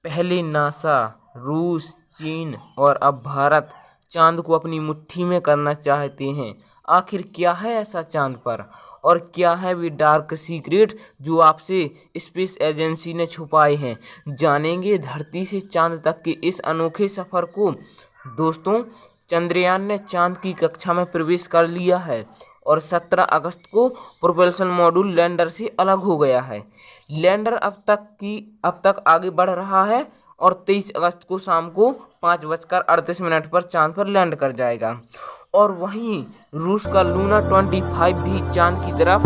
पहले नासा, रूस, चीन और अब भारत चांद को अपनी मुट्ठी में करना चाहते हैं। आखिर क्या है ऐसा चांद पर, और क्या है वे डार्क सीक्रेट जो आपसे स्पेस एजेंसी ने छुपाए हैं। जानेंगे धरती से चांद तक के इस अनोखे सफर को। दोस्तों, चंद्रयान ने चांद की कक्षा में प्रवेश कर लिया है और 17 अगस्त को प्रोपल्शन मॉड्यूल लैंडर से अलग हो गया है। लैंडर अब तक आगे बढ़ रहा है और 23 अगस्त को शाम को 5:38 पर चांद पर लैंड कर जाएगा। और वहीं रूस का लूना 25 भी चांद की तरफ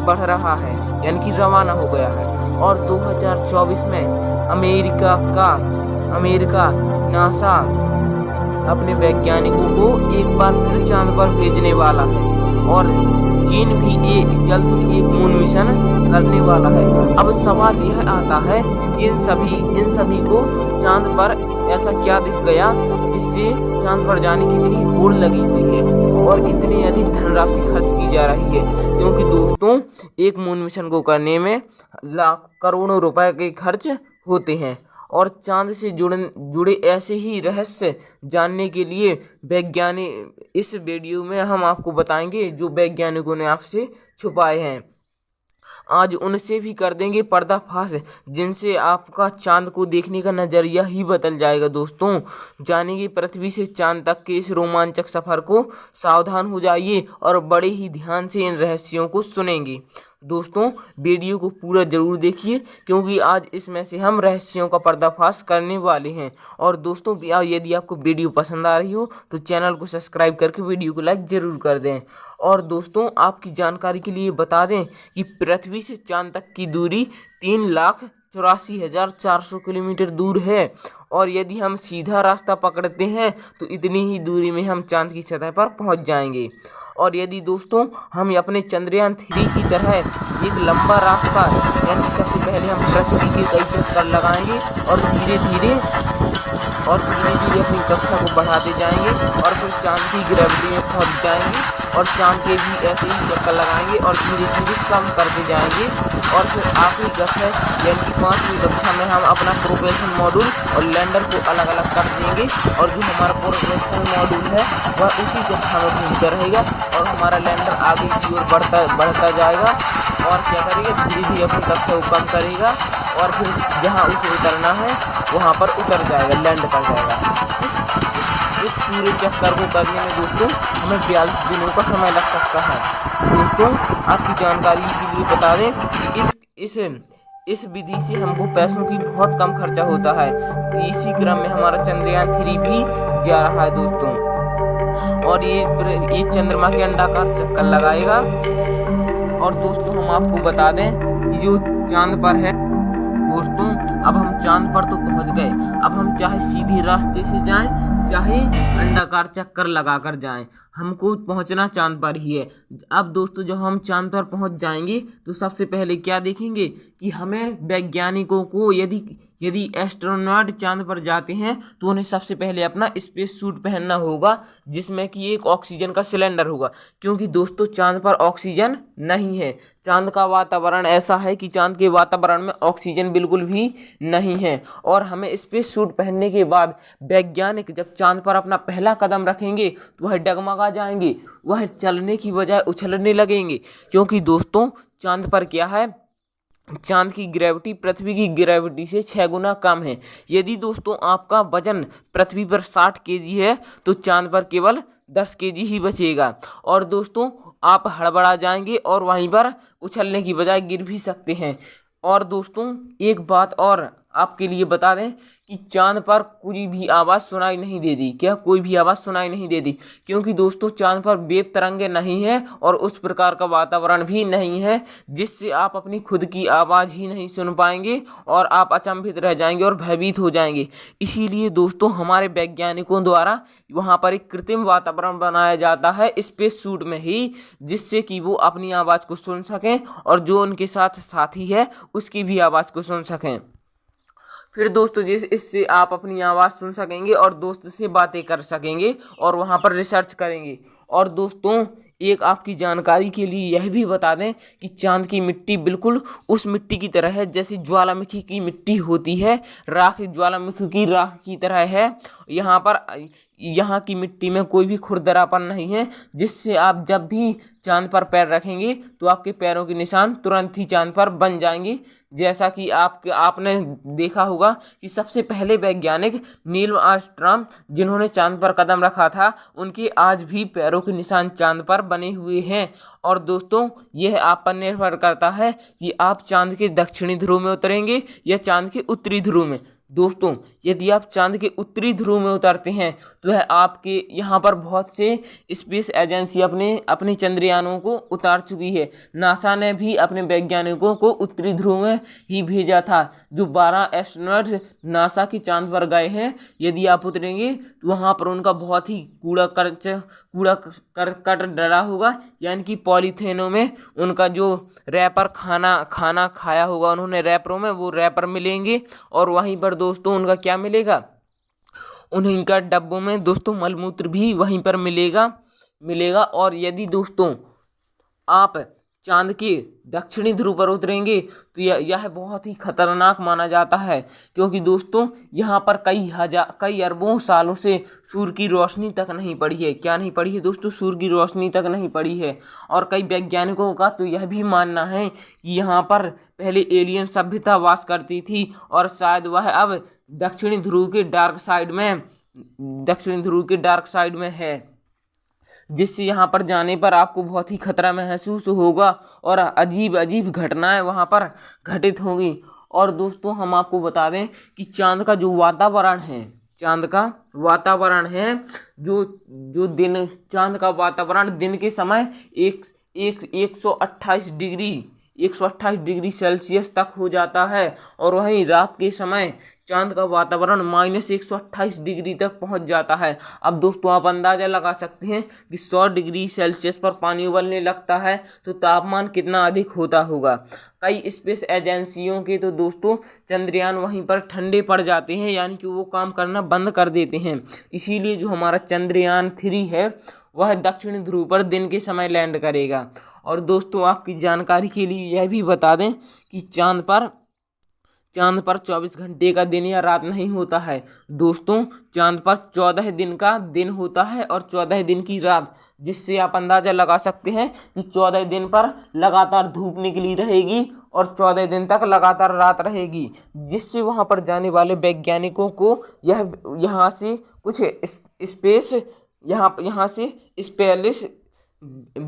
बढ़ रहा है, यानी कि रवाना हो गया है। और 2024 में अमेरिका नासा अपने वैज्ञानिकों को एक बार फिर चांद पर भेजने वाला है और चीन भी जल्द ही एक मून मिशन करने वाला है। अब सवाल यह आता है कि इन सभी को चांद पर ऐसा क्या दिख गया जिससे चांद पर जाने की इतनी होड़ लगी हुई है और इतनी अधिक धनराशि खर्च की जा रही है। क्योंकि दोस्तों, एक मून मिशन को करने में लाख करोड़ों रुपए के खर्च होते हैं। और चांद से जुड़े ऐसे ही रहस्य जानने के लिए वैज्ञानिक इस वीडियो में हम आपको बताएंगे जो वैज्ञानिकों ने आपसे छुपाए हैं। आज उनसे भी कर देंगे पर्दाफाश, जिनसे आपका चांद को देखने का नजरिया ही बदल जाएगा। दोस्तों, जानेंगे पृथ्वी से चांद तक के इस रोमांचक सफर को। सावधान हो जाइए और बड़े ही ध्यान से इन रहस्यों को सुनेंगे। दोस्तों, वीडियो को पूरा जरूर देखिए क्योंकि आज इसमें से हम रहस्यों का पर्दाफाश करने वाले हैं। और दोस्तों, यदि आपको वीडियो पसंद आ रही हो तो चैनल को सब्सक्राइब करके वीडियो को लाइक जरूर कर दें। और दोस्तों, आपकी जानकारी के लिए बता दें कि पृथ्वी से चांद तक की दूरी 3,84,400 किलोमीटर दूर है। और यदि हम सीधा रास्ता पकड़ते हैं तो इतनी ही दूरी में हम चांद की सतह पर पहुंच जाएंगे। और यदि दोस्तों हम अपने चंद्रयान 3 की तरह एक लंबा रास्ता, यानी सबसे पहले हम पृथ्वी के कई चक्कर लगाएंगे और धीरे धीरे अपनी कक्षा को बढ़ाते जाएंगे और फिर चांद की ग्रेविटी में पहुंच जाएंगे और चांद के भी ऐसे ही चक्कर लगाएंगे और धीरे धीरे कम करते जाएंगे। और फिर आखिरी कक्षा यानी कि 5वीं कक्षा में हम अपना प्रोपल्शन मॉड्यूल और लैंडर को अलग अलग कर देंगे और जो हमारा प्रोपल्शन मॉड्यूल है वह उसी कक्षा में घूमता रहेगा और हमारा लैंडर आगे की ओर बढ़ता जाएगा और क्या करेगा, धीरे धीरे अपनी कक्षा को कम करेगा और फिर जहाँ उसे उतरना है वहाँ पर उतर जाएगा, लैंड कर जाएगा। इस पूरे चक्कर को करने में दोस्तों हमें 42 दिनों का समय लग सकता है। दोस्तों, आपकी जानकारी के लिए बता दें कि इस विधि से हमको पैसों की बहुत कम खर्चा होता है। इसी क्रम में हमारा चंद्रयान 3 भी जा रहा है दोस्तों। और ये चंद्रमा के अंडाकार चक्कर लगाएगा। और दोस्तों, हम आपको बता दें कि जो चांद पर है दोस्तों, अब हम चांद पर तो पहुंच गए। अब हम चाहे सीधे रास्ते से जाएं चाहे अंडाकार चक्कर लगाकर जाएं, हमको पहुंचना चांद पर ही है। अब दोस्तों, जब हम चांद पर पहुंच जाएंगे तो सबसे पहले क्या देखेंगे कि हमें वैज्ञानिकों को यदि एस्ट्रोनॉट चांद पर जाते हैं तो उन्हें सबसे पहले अपना स्पेस सूट पहनना होगा जिसमें कि एक ऑक्सीजन का सिलेंडर होगा। क्योंकि दोस्तों, चांद पर ऑक्सीजन नहीं है। चांद का वातावरण ऐसा है कि चांद के वातावरण में ऑक्सीजन बिल्कुल भी नहीं है। और हमें स्पेस सूट पहनने के बाद वैज्ञानिक जब चांद पर अपना पहला कदम रखेंगे तो वह डगमगा जाएंगे, वह चलने की बजाय उछलने लगेंगे। क्योंकि दोस्तों, चांद पर क्या है, चांद की ग्रेविटी पृथ्वी की ग्रेविटी से 6 गुना कम है। यदि दोस्तों आपका वजन पृथ्वी पर 60 केजी है तो चांद पर केवल 10 केजी ही बचेगा। और दोस्तों, आप हड़बड़ा जाएंगे और वहीं पर उछलने की बजाय गिर भी सकते हैं। और दोस्तों, एक बात और आपके लिए बता दें कि चांद पर कोई भी आवाज़ सुनाई नहीं देती। क्या कोई भी आवाज़ सुनाई नहीं देती? क्योंकि दोस्तों, चांद पर वेव तरंगे नहीं है और उस प्रकार का वातावरण भी नहीं है जिससे आप अपनी खुद की आवाज़ ही नहीं सुन पाएंगे और आप अचंभित रह जाएंगे और भयभीत हो जाएंगे। इसीलिए दोस्तों, हमारे वैज्ञानिकों द्वारा वहाँ पर एक कृत्रिम वातावरण बनाया जाता है स्पेस सूट में ही, जिससे कि वो अपनी आवाज़ को सुन सकें और जो उनके साथ साथी है उसकी भी आवाज़ को सुन सकें। फिर दोस्तों, इससे आप अपनी आवाज़ सुन सकेंगे और दोस्त से बातें कर सकेंगे और वहाँ पर रिसर्च करेंगे। और दोस्तों, एक आपकी जानकारी के लिए यह भी बता दें कि चांद की मिट्टी बिल्कुल उस मिट्टी की तरह है जैसे ज्वालामुखी की मिट्टी होती है, राख ज्वालामुखी की राख की तरह है। यहाँ की मिट्टी में कोई भी खुरदरापन नहीं है, जिससे आप जब भी चांद पर पैर रखेंगे तो आपके पैरों के निशान तुरंत ही चांद पर बन जाएंगे। जैसा कि आपने देखा होगा कि सबसे पहले वैज्ञानिक नील आर्मस्ट्रांग जिन्होंने चांद पर कदम रखा था, उनके आज भी पैरों के निशान चांद पर बने हुए हैं। और दोस्तों, यह आप पर निर्भर करता है कि आप चांद के दक्षिणी ध्रुव में उतरेंगे या चांद के उत्तरी ध्रुव में। दोस्तों, यदि आप चांद के उत्तरी ध्रुव में उतरते हैं तो वह आपके यहाँ पर बहुत से स्पेस एजेंसी अपने चंद्रयानों को उतार चुकी है। नासा ने भी अपने वैज्ञानिकों को उत्तरी ध्रुव में ही भेजा था। जो 12 एस्ट्रोनॉट्स नासा के चांद पर गए हैं, यदि आप उतरेंगे तो वहाँ पर उनका बहुत ही कूड़ा करकट डरा होगा, यानी कि पॉलीथेनों में उनका जो रैपर खाना खाया होगा उन्होंने रैपरों में, वो रैपर मिलेंगे। और वहीं पर दोस्तों उनका क्या मिलेगा, उन्हीं का डब्बों में दोस्तों मलमूत्र भी वहीं पर मिलेगा। और यदि दोस्तों आप चांद के दक्षिणी ध्रुव पर उतरेंगे तो यह बहुत ही खतरनाक माना जाता है, क्योंकि दोस्तों यहाँ पर कई अरबों सालों से सूर्य की रोशनी तक नहीं पड़ी है। क्या नहीं पड़ी है दोस्तों? सूर्य की रोशनी तक नहीं पड़ी है। और कई वैज्ञानिकों का तो यह भी मानना है कि यहाँ पर पहले एलियन सभ्यता वास करती थी और शायद वह अब दक्षिणी ध्रुव के डार्क साइड में है, जिससे यहाँ पर जाने पर आपको बहुत ही खतरा महसूस होगा और अजीब अजीब घटनाएं वहाँ पर घटित होंगी। और दोस्तों, हम आपको बता दें कि चांद का चांद का वातावरण दिन के समय 128 डिग्री सेल्सियस तक हो जाता है, और वहीं रात के समय चांद का वातावरण -128 डिग्री तक पहुंच जाता है। अब दोस्तों, आप अंदाजा लगा सकते हैं कि 100 डिग्री सेल्सियस पर पानी उबलने लगता है तो तापमान कितना अधिक होता होगा। कई स्पेस एजेंसियों के तो दोस्तों चंद्रयान वहीं पर ठंडे पड़ जाते हैं, यानी कि वो काम करना बंद कर देते हैं। इसीलिए जो हमारा चंद्रयान 3 है वह दक्षिणी ध्रुव पर दिन के समय लैंड करेगा। और दोस्तों, आपकी जानकारी के लिए यह भी बता दें कि चांद पर 24 घंटे का दिन या रात नहीं होता है। दोस्तों, चांद पर 14 दिन का दिन होता है और 14 दिन की रात, जिससे आप अंदाजा लगा सकते हैं कि 14 दिन पर लगातार धूप निकली रहेगी और 14 दिन तक लगातार रात रहेगी, जिससे वहां पर जाने वाले वैज्ञानिकों को यहाँ से स्पेलिस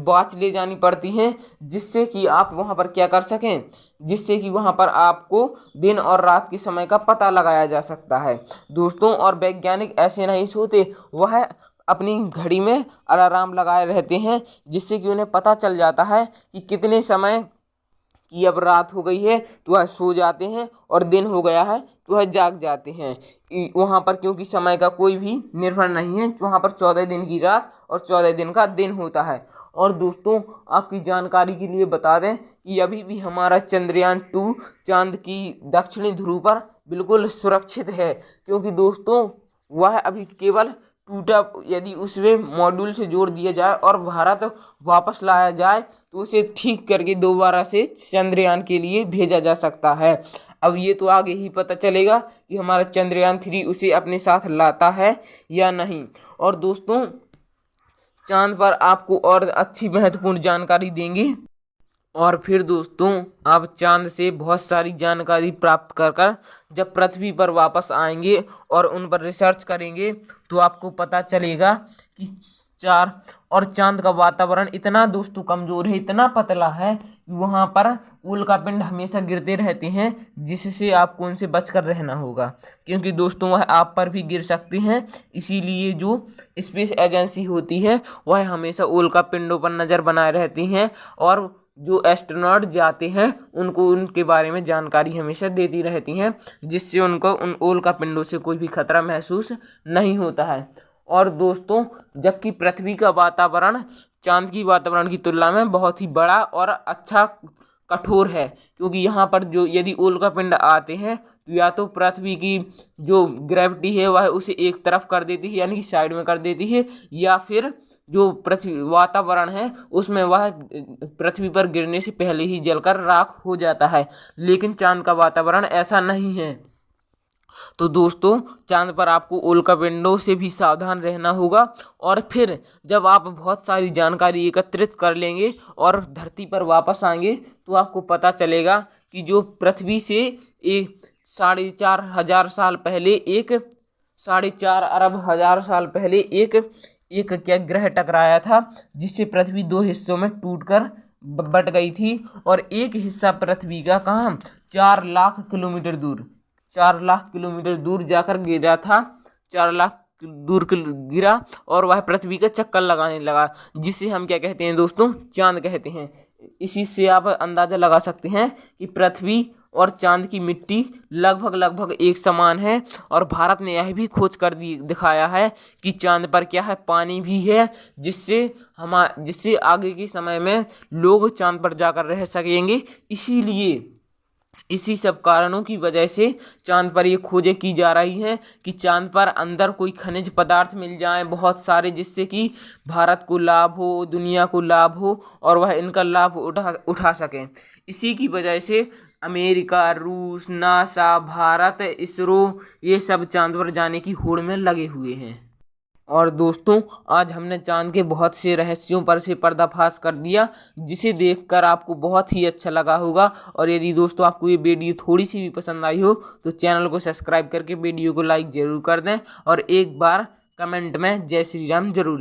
वॉच ले जानी पड़ती हैं, जिससे कि आप वहां पर क्या कर सकें, जिससे कि वहां पर आपको दिन और रात के समय का पता लगाया जा सकता है। दोस्तों, और वैज्ञानिक ऐसे नहीं सोते, वह अपनी घड़ी में अलार्म लगाए रहते हैं, जिससे कि उन्हें पता चल जाता है कि कितने समय कि अब रात हो गई है तो वह सो जाते हैं और दिन हो गया है तो वह जाग जाते हैं। वहाँ पर क्योंकि समय का कोई भी निर्भर नहीं है, वहाँ पर 14 दिन की रात और 14 दिन का दिन होता है। और दोस्तों, आपकी जानकारी के लिए बता दें कि अभी भी हमारा चंद्रयान 2 चांद की दक्षिणी ध्रुव पर बिल्कुल सुरक्षित है, क्योंकि दोस्तों वह अभी केवल टूटा, यदि उसमें मॉड्यूल से जोड़ दिया जाए और भारत वापस लाया जाए तो उसे ठीक करके दोबारा से चंद्रयान के लिए भेजा जा सकता है। अब ये तो आगे ही पता चलेगा कि हमारा चंद्रयान 3 उसे अपने साथ लाता है या नहीं। और दोस्तों, चांद पर आपको और अच्छी महत्वपूर्ण जानकारी देंगे, और फिर दोस्तों आप चांद से बहुत सारी जानकारी प्राप्त कर जब पृथ्वी पर वापस आएंगे और उन पर रिसर्च करेंगे तो आपको पता चलेगा कि चांद का वातावरण इतना दोस्तों कमज़ोर है, इतना पतला है कि वहाँ पर उल्कापिंड हमेशा गिरते रहते हैं, जिससे आपको उनसे बचकर रहना होगा, क्योंकि दोस्तों वह आप पर भी गिर सकते हैं। इसीलिए जो स्पेस एजेंसी होती है वह हमेशा उल्कापिंडों पर नज़र बनाए रहती हैं, और जो एस्ट्रोनॉट जाते हैं उनको उनके बारे में जानकारी हमेशा देती रहती हैं, जिससे उनको उन उल्कापिंडों से कोई भी खतरा महसूस नहीं होता है। और दोस्तों, जबकि पृथ्वी का वातावरण चांद की वातावरण की तुलना में बहुत ही बड़ा और अच्छा कठोर है, क्योंकि यहाँ पर जो यदि उल्कापिंड आते हैं तो या तो पृथ्वी की जो ग्रेविटी है वह उसे एक तरफ कर देती है, यानी कि साइड में कर देती है, या फिर जो पृथ्वी वातावरण है उसमें वह पृथ्वी पर गिरने से पहले ही जलकर राख हो जाता है, लेकिन चांद का वातावरण ऐसा नहीं है। तो दोस्तों, चांद पर आपको उल्कापिंडों से भी सावधान रहना होगा। और फिर जब आप बहुत सारी जानकारी एकत्रित कर लेंगे और धरती पर वापस आएंगे तो आपको पता चलेगा कि जो पृथ्वी से एक 4,500 साल पहले एक 4,500 साल पहले एक क्या ग्रह टकराया था, जिससे पृथ्वी दो हिस्सों में टूटकर बट गई थी। और एक हिस्सा पृथ्वी का कहाँ 4 लाख किलोमीटर दूर जाकर गिरा था। 4 लाख दूर गिरा और वह पृथ्वी का चक्कर लगाने लगा, जिसे हम क्या कहते हैं दोस्तों, चांद कहते हैं। इसी से आप अंदाजा लगा सकते हैं कि पृथ्वी और चांद की मिट्टी लगभग एक समान है। और भारत ने यह भी खोज कर दिखाया है कि चांद पर क्या है, पानी भी है, जिससे आगे के समय में लोग चांद पर जाकर रह सकेंगे। इसीलिए इसी सब कारणों की वजह से चांद पर ये खोजें की जा रही हैं कि चांद पर अंदर कोई खनिज पदार्थ मिल जाएं बहुत सारे, जिससे कि भारत को लाभ हो, दुनिया को लाभ हो और वह इनका लाभ उठा सकें। इसी की वजह से अमेरिका, रूस, नासा, भारत, इसरो, ये सब चांद पर जाने की होड़ में लगे हुए हैं। और दोस्तों, आज हमने चांद के बहुत से रहस्यों पर से पर्दाफाश कर दिया, जिसे देखकर आपको बहुत ही अच्छा लगा होगा। और यदि दोस्तों आपको ये वीडियो थोड़ी सी भी पसंद आई हो तो चैनल को सब्सक्राइब करके वीडियो को लाइक जरूर कर दें और एक बार कमेंट में जय श्री राम जरूर लिखें।